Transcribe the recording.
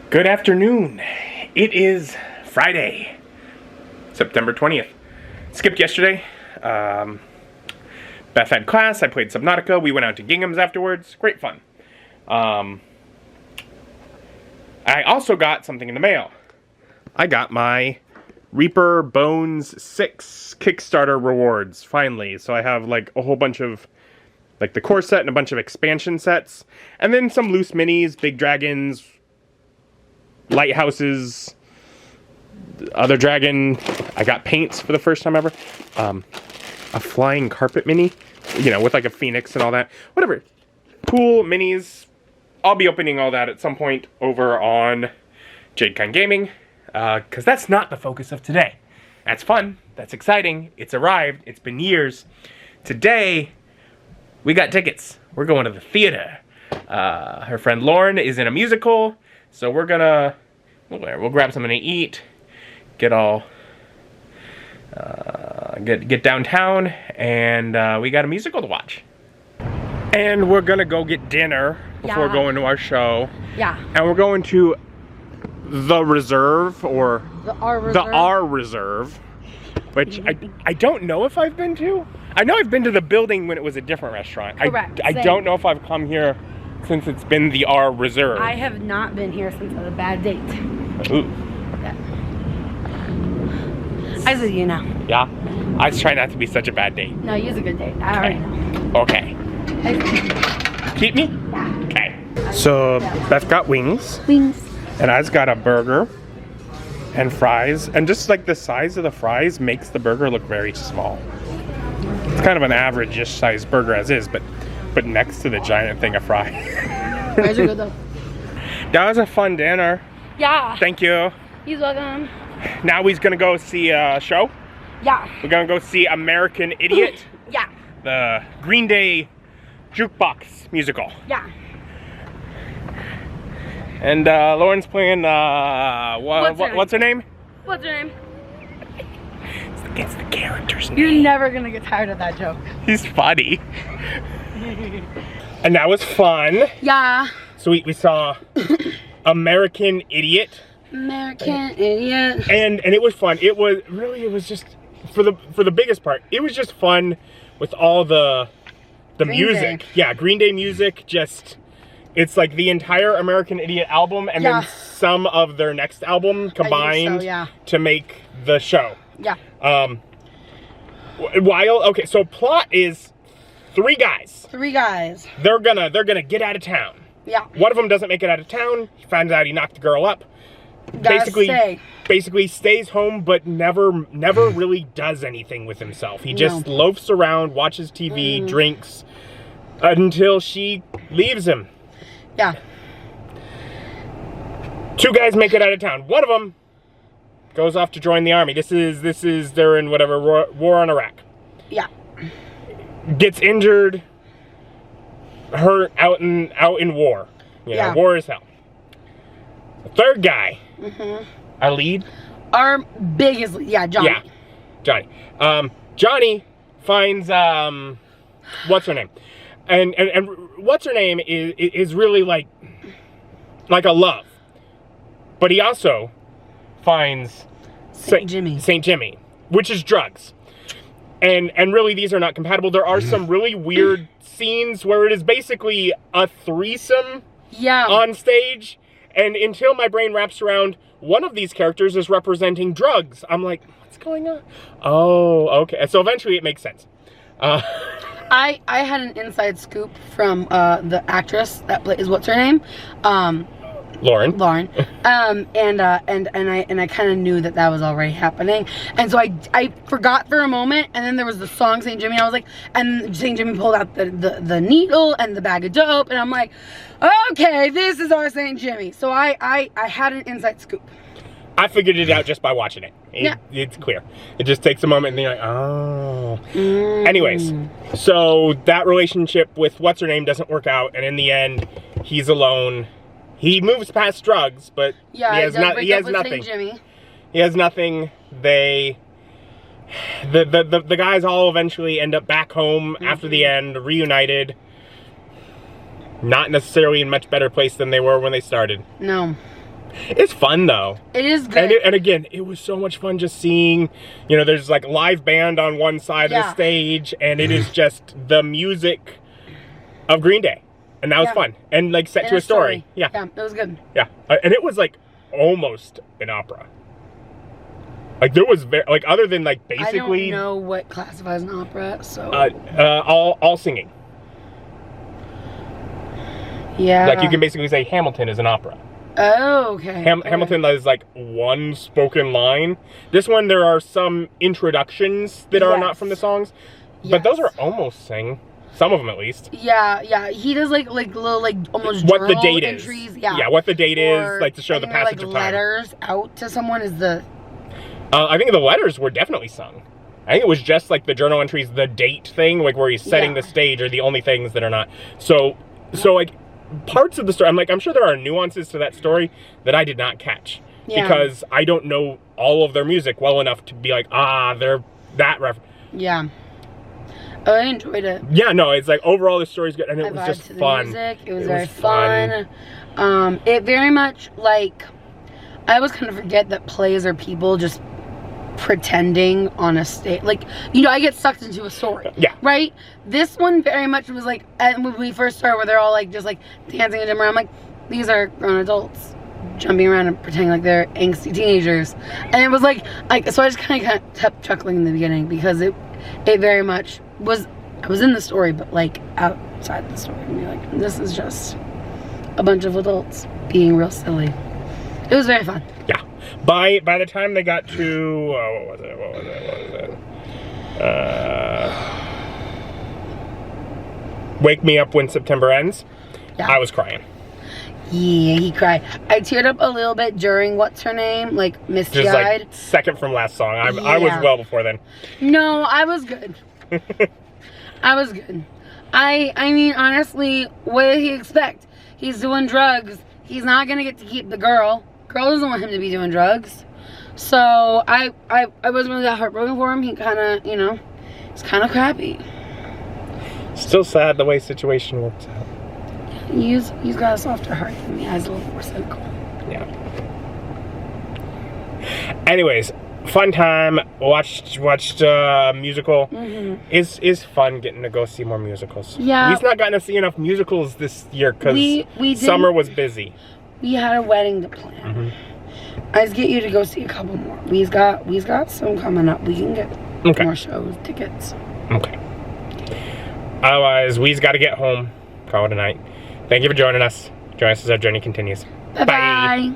Good afternoon. It is Friday, September 20th. Skipped yesterday. Beth had class. I played Subnautica. We went out to Gingham's afterwards. Great fun. I also got something in the mail. I got my Reaper Bones 6 Kickstarter rewards, finally. So I have like a whole bunch of like the core set and a bunch of expansion sets. And then some loose minis, big dragons, lighthouses, other dragon. I got paints for the first time ever. A flying carpet mini, you know, with like a phoenix and all that. Whatever. Cool minis. I'll be opening all that at some point over on Jadekine Gaming. Because that's not the focus of today. That's fun. That's exciting. It's arrived. It's been years. Today, we got tickets. We're going to the theater. Her friend Lauren is in a musical. So we're gonna, we'll grab something to eat, get all, get downtown, and we got a musical to watch. And we're gonna go get dinner before going to our show. Yeah. And we're going to the Reserve, or the R Reserve, which I don't know if I've been to. I know I've been to the building when it was a different restaurant. Correct. I don't know if I've come here since it's been the R Reserve. I have not been here since I had a bad date. Ooh. Yeah. I said you know. Yeah? I was trying not to be such a bad date. No, you're a good date. I already know. Okay. Keep me? Yeah. Okay. So, Beth got wings. Wings. And I's got a burger and fries. And just like the size of the fries makes the burger look very small. It's kind of an average-ish sized burger as is, but next to the giant thing of fries. Fries are good though. That was a fun dinner. Yeah. Thank you. He's welcome. Now he's gonna go see a show. Yeah. We're gonna go see American Idiot. Yeah. The Green Day jukebox musical. Yeah. And Lauren's playing what's her name? What's her name? It's the character's name. You're never gonna get tired of that joke. He's funny. And that was fun. Yeah. So we saw American Idiot. American Idiot. And it was fun. It was just for the biggest part, it was just fun with all the Green music. Day. Yeah, Green Day music. Just it's like the entire American Idiot album and then some of their next album combined to make the show. Yeah. Okay, so plot is three guys. They're gonna get out of town. Yeah. One of them doesn't make it out of town. He finds out he knocked the girl up. Basically stays home, but never really does anything with himself. He just loafs around, watches TV, drinks, until she leaves him. Yeah. Two guys make it out of town. One of them goes off to join the army. They're in whatever war on Iraq. Yeah. Gets injured, hurt out in war. You know, war is hell. The third guy, our lead, our biggest lead, Johnny. Yeah, Johnny. Johnny finds what's her name, and what's her name is really like a love, but he also finds Saint Jimmy, which is drugs. And really these are not compatible. There are some really weird scenes where it is basically a threesome on stage. And until my brain wraps around one of these characters is representing drugs, I'm like, what's going on? Oh, okay. So eventually it makes sense. I had an inside scoop from the actress that plays what's her name? Lauren. And I kind of knew that was already happening, and so I forgot for a moment, and then there was the song St. Jimmy. I was like, and St. Jimmy pulled out the needle and the bag of dope, and I'm like, okay, this is our St. Jimmy. So I had an inside scoop. I figured it out just by watching it. It's clear. It just takes a moment, and you're like, oh. Anyways, so that relationship with what's her name doesn't work out, and in the end, he's alone. He moves past drugs, but he has nothing. He has nothing. The guys all eventually end up back home after the end, reunited. Not necessarily in much better place than they were when they started. No. It's fun though. It is good. And again, it was so much fun just seeing, you know, there's like live band on one side of the stage, and it is just the music of Green Day. And that was fun. And like set to a story. Yeah. Yeah, it was good. Yeah. And it was like almost an opera. Like there was like other than like basically. I don't know what classifies an opera, so. All singing. Yeah. Like you can basically say Hamilton is an opera. Oh, okay. Hamilton is like one spoken line. This one, there are some introductions that are not from the songs, but those are almost sing. Some of them, at least. Yeah, yeah. He does like little almost what the date entries. is. Yeah, what the date is, like to show the passage of time. Letters out to someone is the. I think the letters were definitely sung. I think it was just like the journal entries, the date thing, like where he's setting the stage, are the only things that are not. So like. Parts of the story, I'm sure there are nuances to that story that I did not catch because I don't know all of their music well enough to be like, they're that reference. Yeah. Oh, I enjoyed it. Yeah, no, it's like overall the story's good and it was just fun. It was very fun. It very much like, I always kind of forget that plays are people just pretending on a stage, like, you know, I get sucked into a story, right? This one very much was like, and when we first started, where they're all like just like dancing and jumping around, like, these are grown adults jumping around and pretending like they're angsty teenagers, and it was like so I just kind of kept chuckling in the beginning because it very much was, I was in the story, but like outside the story, and be like, this is just a bunch of adults being real silly. It was very fun. Yeah. By the time they got to what was it? Wake Me Up When September Ends. Yeah. I was crying. Yeah, he cried. I teared up a little bit during What's Her Name, like misty-eyed. Just like second from last song. I was well before then. No, I was good. I was good. I mean, honestly, what did he expect? He's doing drugs. He's not gonna get to keep the girl. Girl doesn't want him to be doing drugs. So I wasn't really that heartbroken for him. He kind of, you know, it's kind of crappy. Still sad the way situation works out. He's got a softer heart than me. I was a little more cynical. Yeah. Anyways, fun time. Watched musical. Is fun getting to go see more musicals. Yeah. We've not gotten to see enough musicals this year because summer was busy. We had a wedding to plan. I just get you to go see a couple more. We've got some coming up. We can get more shows, tickets. Okay. Otherwise, we've got to get home. Call it a night. Thank you for joining us. Join us as our journey continues. Bye.